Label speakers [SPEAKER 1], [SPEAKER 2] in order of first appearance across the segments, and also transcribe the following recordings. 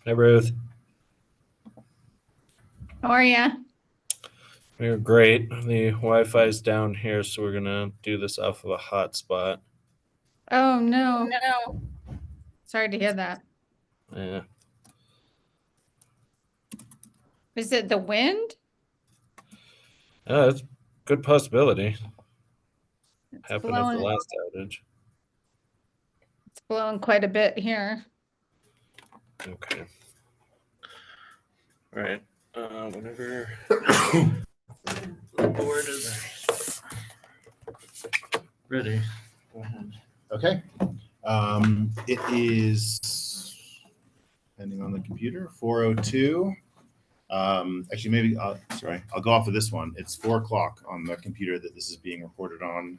[SPEAKER 1] Hi, Ruth.
[SPEAKER 2] How are you?
[SPEAKER 1] We're great. The Wi-Fi is down here, so we're gonna do this off of a hotspot.
[SPEAKER 2] Oh, no. Sorry to hear that.
[SPEAKER 1] Yeah,
[SPEAKER 2] Is it the wind?
[SPEAKER 1] it's a good possibility.
[SPEAKER 2] It's
[SPEAKER 1] Happened at the
[SPEAKER 2] blowing.
[SPEAKER 1] last outage.
[SPEAKER 2] It's blowing quite a bit here.
[SPEAKER 1] Okay. All right. Whenever the board is ready, go ahead.
[SPEAKER 3] Okay. It is, depending on the computer, 4:02. Actually, maybe, I'll go off of this one. It's 4 o'clock on the computer that this is being recorded on.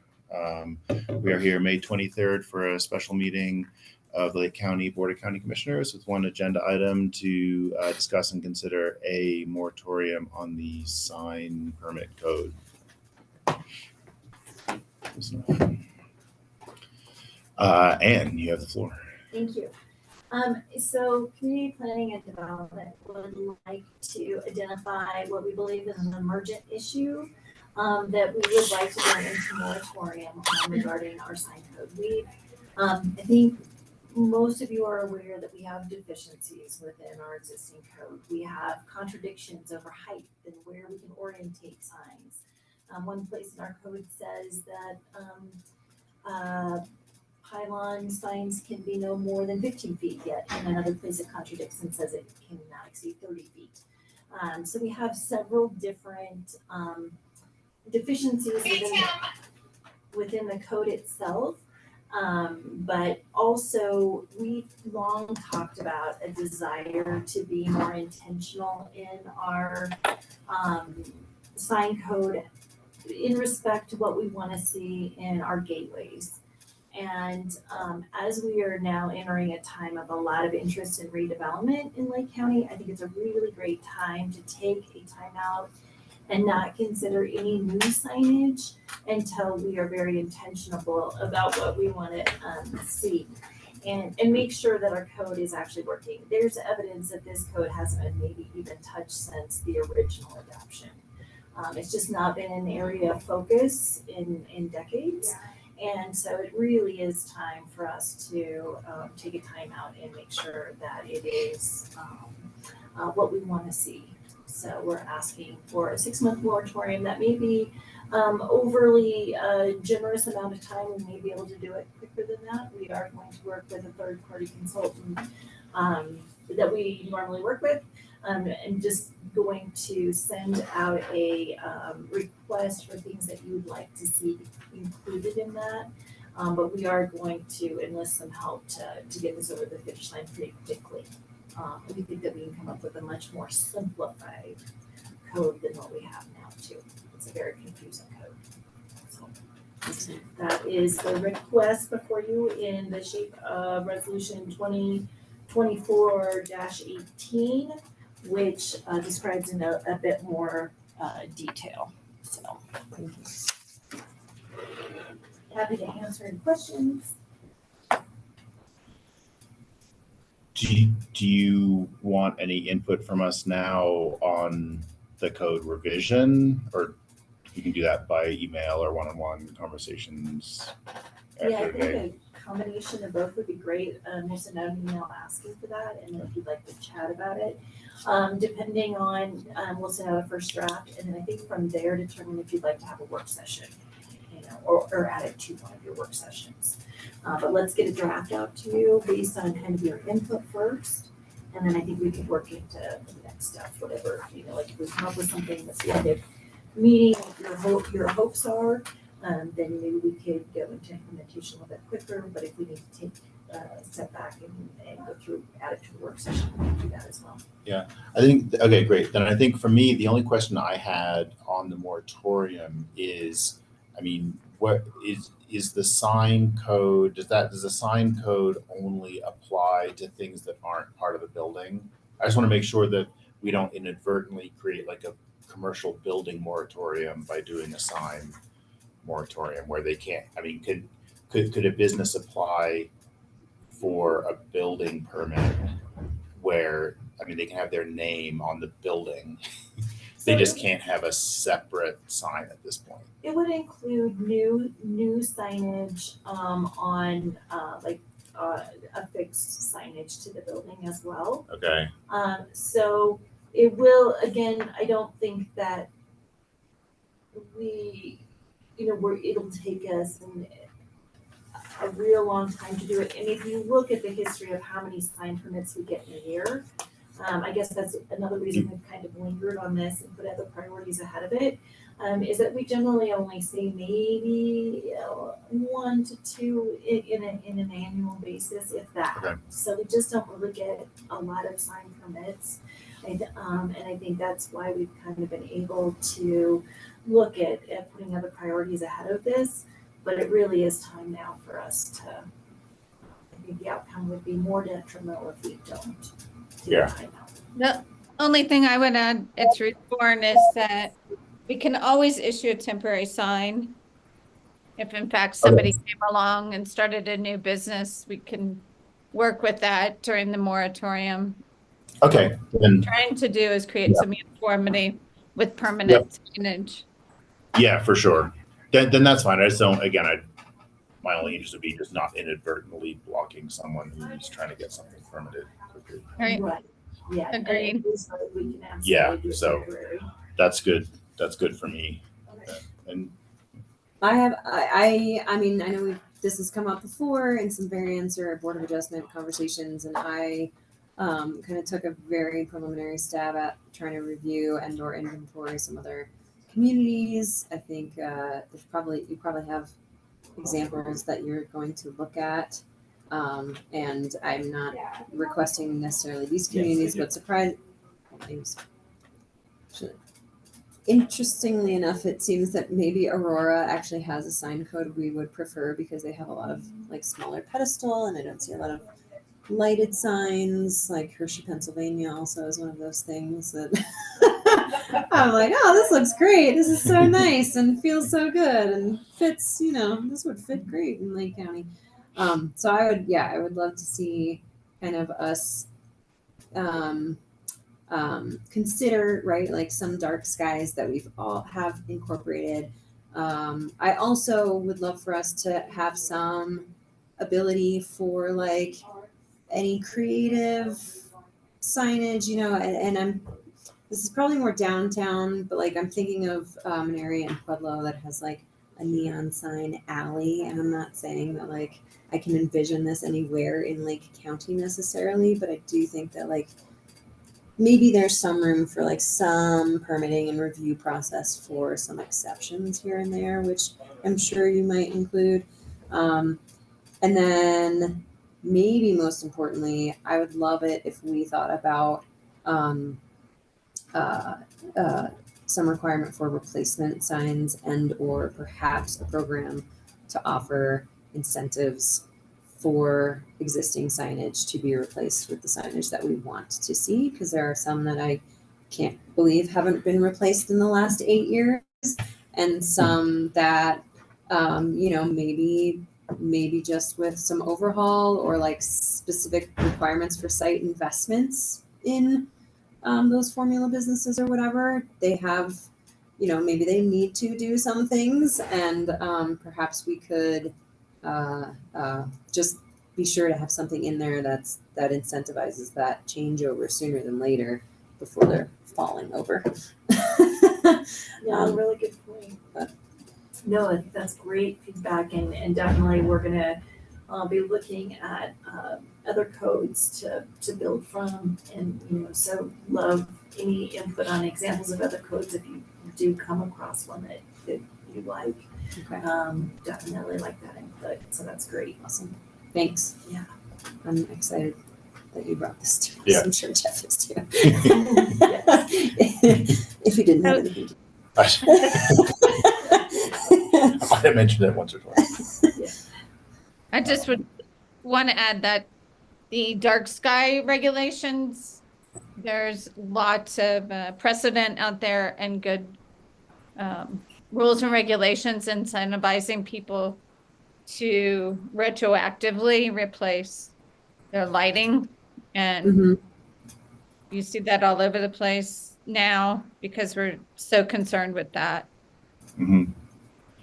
[SPEAKER 3] We are here May 23rd for a special meeting of the Lake County Board of County Commissioners with one agenda item to discuss and consider a moratorium on the sign permit code. Anne, you have the floor.
[SPEAKER 4] Thank you. So community planning and development would like to identify what we believe is an emergent issue that we would like to go into moratorium on regarding our sign code. I think most of you are aware that we have deficiencies within our existing code. We have contradictions over height and where we can orientate signs. One place in our code says that pylon signs can be no more than 15 feet, yet in another place it contradicts and says it cannot exceed 30 feet. So we have several different deficiencies within the code itself. But also we've long talked about a desire to be more intentional in our sign code in respect to what we want to see in our gateways. And as we are now entering a time of a lot of interest in redevelopment in Lake County, I think it's a really great time to take a time out and not consider any new signage until we are very intentional about what we want to see. And make sure that our code is actually working. There's evidence that this code hasn't been maybe even touched since the original adoption. It's just not been an area of focus in decades. And so it really is time for us to take a time out and make sure that it is what we want to see. So we're asking for a 6-month moratorium that may be overly generous amount of time. We may be able to do it quicker than that. We are going to work with a third-party consultant that we normally work with, and just going to send out a request for things that you would like to see included in that. But we are going to enlist some help to get this over the finish line pretty quickly. We think that we can come up with a much more simplified code than what we have now too. It's a very confusing code. So that is the request before you in the shape of resolution 2024-18, which describes in a bit more detail. So happy to answer any questions.
[SPEAKER 3] Do you want any input from us now on the code revision, or you can do that by email or one-on-one conversations
[SPEAKER 4] Yeah, I
[SPEAKER 3] after today?
[SPEAKER 4] think a combination of both would be great. We'll send out an email asking for that, and then if you'd like to chat about it, depending on, we'll send out a first draft, and then I think from there determine if you'd like to have a work session, or add it to one of your work sessions. But let's get a draft out to you based on kind of your input first, and then I think we could work into the next step, whatever, like if we come up with something that's kind of meeting what your hopes are, then maybe we could go into implementation a little bit quicker. But if we need to take a step back and go through, add it to the work session, we can do that as well.
[SPEAKER 3] Yeah, I think, okay, great. Then I think for me, the only question I had on the moratorium is, I mean, what is the sign code, does the sign code only apply to things that aren't part of the building? I just want to make sure that we don't inadvertently create like a commercial building moratorium by doing a sign moratorium where they can't, I mean, could a business apply for a building permit where, I mean, they can have their name on the building. They just can't have a separate sign at this point.
[SPEAKER 4] It would include new signage, on, affixed signage to the building as well.
[SPEAKER 3] Okay.
[SPEAKER 4] So it will, again, I don't think that it'll take us a real long time to do it. And if you look at the history of how many sign permits we get in a year, I guess that's another reason we've kind of lingered on this and put other priorities ahead of it, is that we generally only see maybe 1 to 2 in an annual basis, if that.
[SPEAKER 3] Okay.
[SPEAKER 4] So we just don't really get a lot of sign permits. And I think that's why we've kind of been able to look at putting other priorities ahead of this. But it really is time now for us to, I think the outcome would be more detrimental if we don't. take
[SPEAKER 3] Yeah.
[SPEAKER 4] time out.
[SPEAKER 2] The only thing I would add, it's Reborn, is that we can always issue a temporary sign. If in fact somebody came along and started a new business, we can work with that during the moratorium.
[SPEAKER 3] Okay. Then,
[SPEAKER 2] Trying to do is create some uniformity with permanent signage.
[SPEAKER 3] yeah, for sure. Then that's fine. I just don't, again, my only interest would be just not inadvertently blocking someone who's trying to get something permitted quickly.
[SPEAKER 2] Right.
[SPEAKER 4] Yeah. and
[SPEAKER 2] Agreed.
[SPEAKER 4] at least so that we can
[SPEAKER 3] Yeah,
[SPEAKER 4] absolutely do
[SPEAKER 3] so-
[SPEAKER 4] temporary.
[SPEAKER 3] That's good. That's good for me.
[SPEAKER 4] Okay.
[SPEAKER 3] And
[SPEAKER 5] I mean, I know this has come up before in some variance or board of adjustment conversations, and I kind of took a very preliminary stab at trying to review and or inventory some other communities. I think you probably have examples that you're going to look at, and I'm not requesting necessarily these communities, but interestingly enough, it seems that maybe Aurora actually has a sign code we would prefer because they have a lot of like smaller pedestal, and I don't see a lot of lighted signs. Like Hershey, Pennsylvania also is one of those things that I'm like, oh, this looks great. This is so nice and feels so good and fits, this would fit great in Lake County. So I would love to see kind of us consider, right, like some dark skies that we've all have incorporated. I also would love for us to have some ability for like any creative signage, and this is probably more downtown, but like I'm thinking of an area in Pueblo that has like a neon sign alley, and I'm not saying that like I can envision this anywhere in Lake County necessarily, but I do think that like maybe there's some room for like some permitting and review process for some exceptions here and there, which I'm sure you might include. And then maybe most importantly, I would love it if we thought about some requirement for replacement signs and or perhaps a program to offer incentives for existing signage to be replaced with the signage that we want to see, because there are some that I can't believe haven't been replaced in the last 8 years, and some that maybe just with some overhaul or like specific requirements for site investments in those formula businesses or whatever, they have, maybe they need to do some things, and perhaps we could just be sure to have something in there that incentivizes that changeover sooner than later before they're falling over.
[SPEAKER 4] Yeah, really good point. No, I think that's great feedback, and definitely we're gonna be looking at other codes to build from, and so love any input on examples of other codes if you do come across one that you like.
[SPEAKER 5] Okay.
[SPEAKER 4] Definitely like that input, so that's great.
[SPEAKER 5] Awesome. Thanks.
[SPEAKER 4] Yeah.
[SPEAKER 5] I'm excited that you brought this to us.
[SPEAKER 3] Yeah.
[SPEAKER 5] I'm sure Jeff is too.
[SPEAKER 4] Yes.
[SPEAKER 5] If you didn't have anything to
[SPEAKER 3] I might have mentioned it once or twice.
[SPEAKER 2] I just would want to add that the dark sky regulations, there's lots of precedent out there and good rules and regulations incentivizing people to retroactively replace their lighting. And You see that all over the place now because we're so concerned with that.
[SPEAKER 3] Mhm.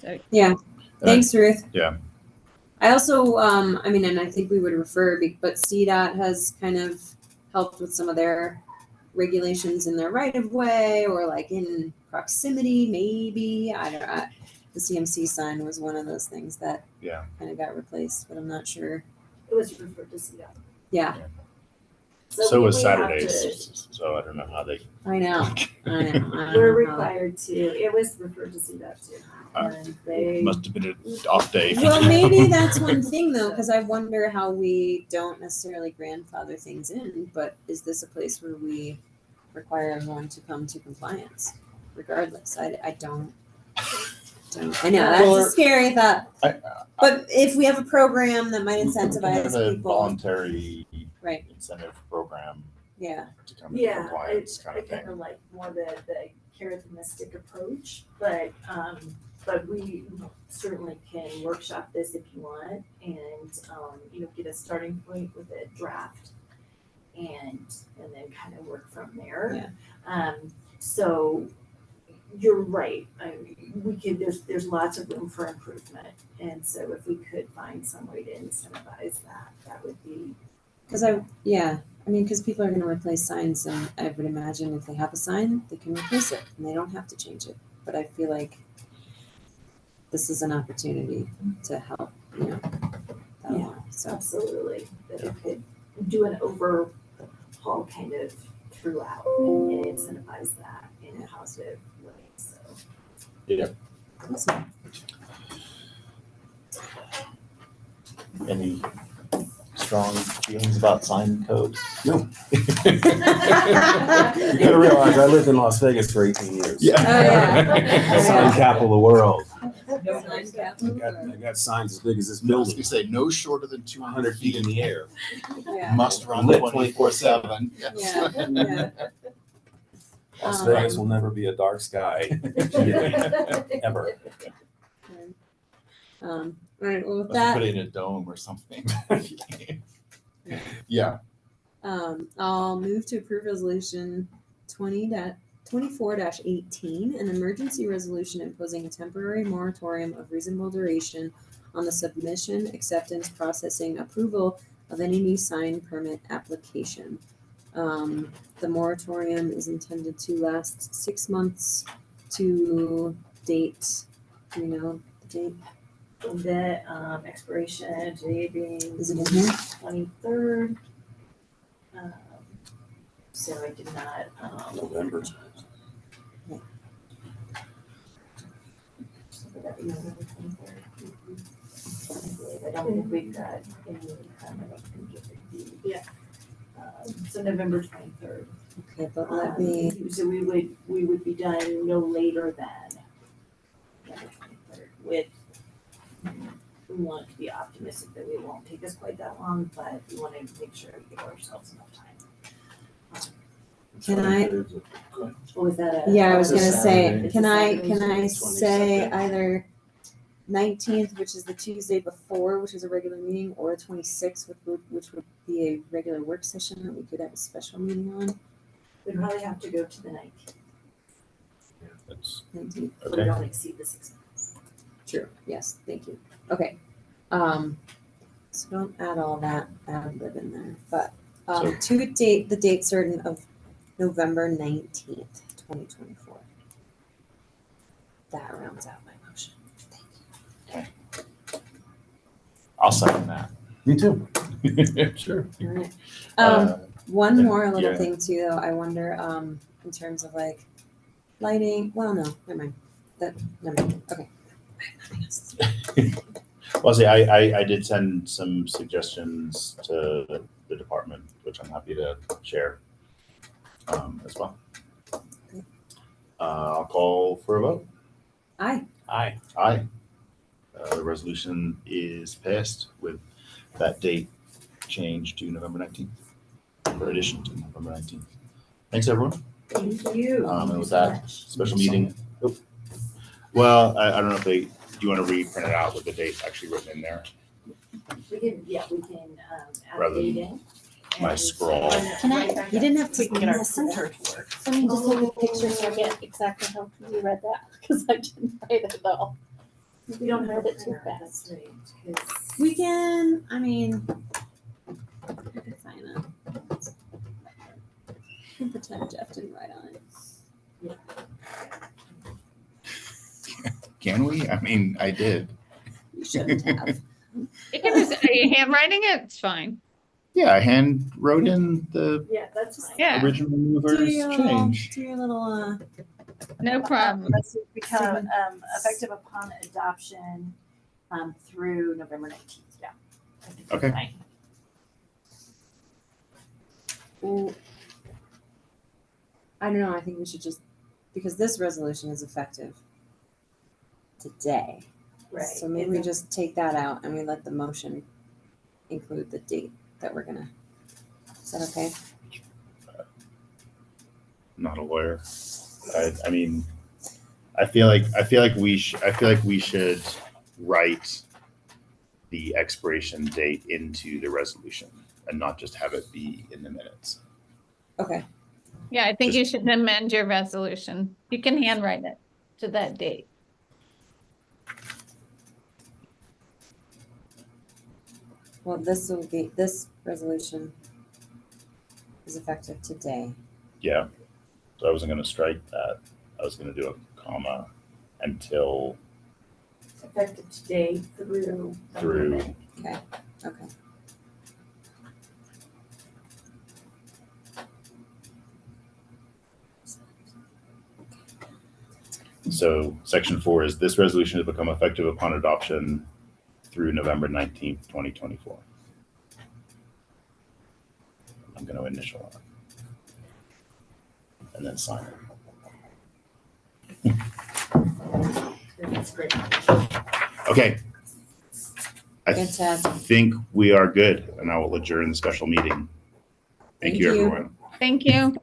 [SPEAKER 2] So
[SPEAKER 5] Yeah. Thanks, Ruth.
[SPEAKER 3] Yeah.
[SPEAKER 5] I also, I mean, and I think we would refer, but CDOT has kind of helped with some of their regulations in their right of way or like in proximity, maybe. I don't know. The CMC sign was one of those things that
[SPEAKER 3] Yeah.
[SPEAKER 5] kind of got replaced, but I'm not sure.
[SPEAKER 4] It was referred to CDOT.
[SPEAKER 5] Yeah,
[SPEAKER 3] So was
[SPEAKER 4] we have
[SPEAKER 3] Saturdays. So I don't know how they.
[SPEAKER 5] I know. I know.
[SPEAKER 4] We're required to, it was referred to CDOT too. And they,
[SPEAKER 3] Must have been an off day.
[SPEAKER 5] Well, maybe that's one thing though, because I wonder how we don't necessarily grandfather things in, but is this a place where we require everyone to come to compliance regardless? I don't. I know that's
[SPEAKER 3] Well,
[SPEAKER 5] a scary thought.
[SPEAKER 3] I-
[SPEAKER 5] But if we have a program that might
[SPEAKER 3] We can
[SPEAKER 5] incentivize
[SPEAKER 3] have a
[SPEAKER 5] people,
[SPEAKER 3] voluntary
[SPEAKER 5] right?
[SPEAKER 3] incentive program
[SPEAKER 5] Yeah,
[SPEAKER 3] to come to
[SPEAKER 4] yeah,
[SPEAKER 3] compliance
[SPEAKER 4] I
[SPEAKER 3] kind of
[SPEAKER 4] kind
[SPEAKER 3] thing.
[SPEAKER 4] of like more the carrot and the stick approach, but we certainly can workshop this if you want and, get a starting point with a draft and then kind of work from there. So you're right. We could, there's lots of room for improvement. And so if we could find some way to incentivize that, that would be.
[SPEAKER 5] because because people are going to replace signs, and I would imagine if they have a sign, they can replace it, and they don't have to change it. But I feel like this is an opportunity to help, that
[SPEAKER 4] Yeah.
[SPEAKER 5] along. So
[SPEAKER 4] Absolutely, that it could do an overhaul kind of throughout and incentivize that in a positive way, so.
[SPEAKER 5] awesome.
[SPEAKER 3] Any strong feelings about sign code?
[SPEAKER 6] No. You gotta realize I lived in Las Vegas for 18 years.
[SPEAKER 5] Oh, yeah.
[SPEAKER 6] The sign capital of the world.
[SPEAKER 5] Sign capital,
[SPEAKER 6] I got signs as big as this
[SPEAKER 3] I was
[SPEAKER 6] building,
[SPEAKER 3] gonna say, no shorter than
[SPEAKER 6] 100 feet in the air.
[SPEAKER 5] yeah,
[SPEAKER 3] Must run
[SPEAKER 6] Lit
[SPEAKER 3] 24/7.
[SPEAKER 5] yeah, yeah.
[SPEAKER 6] Las Vegas will never be a dark sky ever.
[SPEAKER 5] All right. Well, with
[SPEAKER 3] Must
[SPEAKER 5] that,
[SPEAKER 3] put it in a dome or something. Yeah.
[SPEAKER 5] I'll move to approve resolution 24-18, an emergency resolution imposing a temporary moratorium of reasonable duration on the submission, acceptance, processing, approval of any new sign permit application. The moratorium is intended to last 6 months to date. Do you know the date?
[SPEAKER 4] The expiration today being.
[SPEAKER 5] Is it in here?
[SPEAKER 4] 23rd. So I did not,
[SPEAKER 6] November.
[SPEAKER 4] so would that be November 23rd? I don't think we've got any comment. Yeah. So November 23rd.
[SPEAKER 5] Okay, but let me.
[SPEAKER 4] So we would be done no later than November 23rd with, we want to be optimistic that it won't take us quite that long, but we want to make sure we give ourselves enough time.
[SPEAKER 5] Can I?
[SPEAKER 4] Or was that a?
[SPEAKER 5] Yeah, I was
[SPEAKER 6] It's a
[SPEAKER 5] gonna say,
[SPEAKER 6] Saturday.
[SPEAKER 5] can I
[SPEAKER 6] It's
[SPEAKER 5] say
[SPEAKER 6] 22nd.
[SPEAKER 5] either 19th, which is the Tuesday before, which is a regular meeting, or 26th, which would be a regular work session that we could have a special meeting on?
[SPEAKER 4] We'd probably have to go to the 19th,
[SPEAKER 3] That's
[SPEAKER 5] 19th.
[SPEAKER 4] so we
[SPEAKER 3] okay.
[SPEAKER 4] don't exceed the 6 months.
[SPEAKER 5] True. Yes, thank you. Okay. So don't add all that ad lib in there, but to date, the date certain of November 19th, 2024. That rounds out my motion. Thank you.
[SPEAKER 3] I'll second that.
[SPEAKER 6] Me too.
[SPEAKER 3] Sure.
[SPEAKER 5] All right.
[SPEAKER 3] Uh,
[SPEAKER 5] One
[SPEAKER 3] yeah,
[SPEAKER 5] more little
[SPEAKER 3] yeah.
[SPEAKER 5] thing too, though. I wonder, in terms of like lighting. Well, no, never mind. Never mind. Okay. I have nothing else.
[SPEAKER 3] Well, see, I did send some suggestions to the department, which I'm happy to share as well. I'll call for a vote.
[SPEAKER 5] Aye.
[SPEAKER 6] Aye.
[SPEAKER 3] Aye. The resolution is passed with that date changed to November 19th, or addition to November 19th. Thanks, everyone.
[SPEAKER 4] Thank you.
[SPEAKER 3] And with
[SPEAKER 4] so
[SPEAKER 3] that,
[SPEAKER 4] much.
[SPEAKER 3] special meeting. Oh. Well, I don't know if do you want to reprint it out with the date actually written in there?
[SPEAKER 4] We can add a
[SPEAKER 3] Rather
[SPEAKER 4] date
[SPEAKER 3] than-
[SPEAKER 4] in.
[SPEAKER 3] My
[SPEAKER 4] and
[SPEAKER 3] scroll.
[SPEAKER 5] Can I, you didn't have to
[SPEAKER 7] We can get our
[SPEAKER 5] listen.
[SPEAKER 7] printer to work.
[SPEAKER 8] Let me just take a picture so I get exactly how you read that, because I didn't write it at all.
[SPEAKER 4] We don't have
[SPEAKER 8] read
[SPEAKER 4] a
[SPEAKER 8] it too
[SPEAKER 4] printer,
[SPEAKER 8] fast.
[SPEAKER 4] that's right, 'cause-
[SPEAKER 5] We can, I mean, we can sign it. We can pretend Jeff didn't write on it.
[SPEAKER 3] Can we? I mean, I did.
[SPEAKER 5] You shouldn't have.
[SPEAKER 2] You can just, are you handwriting it? It's fine.
[SPEAKER 3] Yeah, I hand wrote in the
[SPEAKER 4] Yeah, that's fine.
[SPEAKER 2] Yeah,
[SPEAKER 3] original
[SPEAKER 5] Do
[SPEAKER 3] movers
[SPEAKER 5] your
[SPEAKER 3] change.
[SPEAKER 5] do your little,
[SPEAKER 2] no problem.
[SPEAKER 7] Let's become effective upon adoption through November 19th. Yeah. I think that's
[SPEAKER 3] Okay.
[SPEAKER 7] fine.
[SPEAKER 5] Well, I don't know, I think we should just, because this resolution is effective today.
[SPEAKER 4] Right.
[SPEAKER 5] So maybe we just take that out and we let the motion include the date that we're gonna, is that okay?
[SPEAKER 3] Not a lawyer. I mean, I feel like we should write the expiration date into the resolution and not just have it be in the minutes.
[SPEAKER 5] Okay,
[SPEAKER 2] Yeah, I think you should amend your resolution. You can handwrite it to that date.
[SPEAKER 5] well, this resolution is effective today.
[SPEAKER 3] Yeah. So I wasn't going to strike that. I was going to do a comma until
[SPEAKER 4] Effective today through.
[SPEAKER 3] through.
[SPEAKER 5] Okay.
[SPEAKER 3] So section 4 is this resolution to become effective upon adoption through November 19th, 2024. I'm going to initial it and then sign it.
[SPEAKER 4] That's great.
[SPEAKER 3] Okay. I
[SPEAKER 5] Fantastic.
[SPEAKER 3] think we are good, and I will adjourn the special meeting. Thank you,
[SPEAKER 5] Thank you.
[SPEAKER 3] everyone.
[SPEAKER 2] Thank you.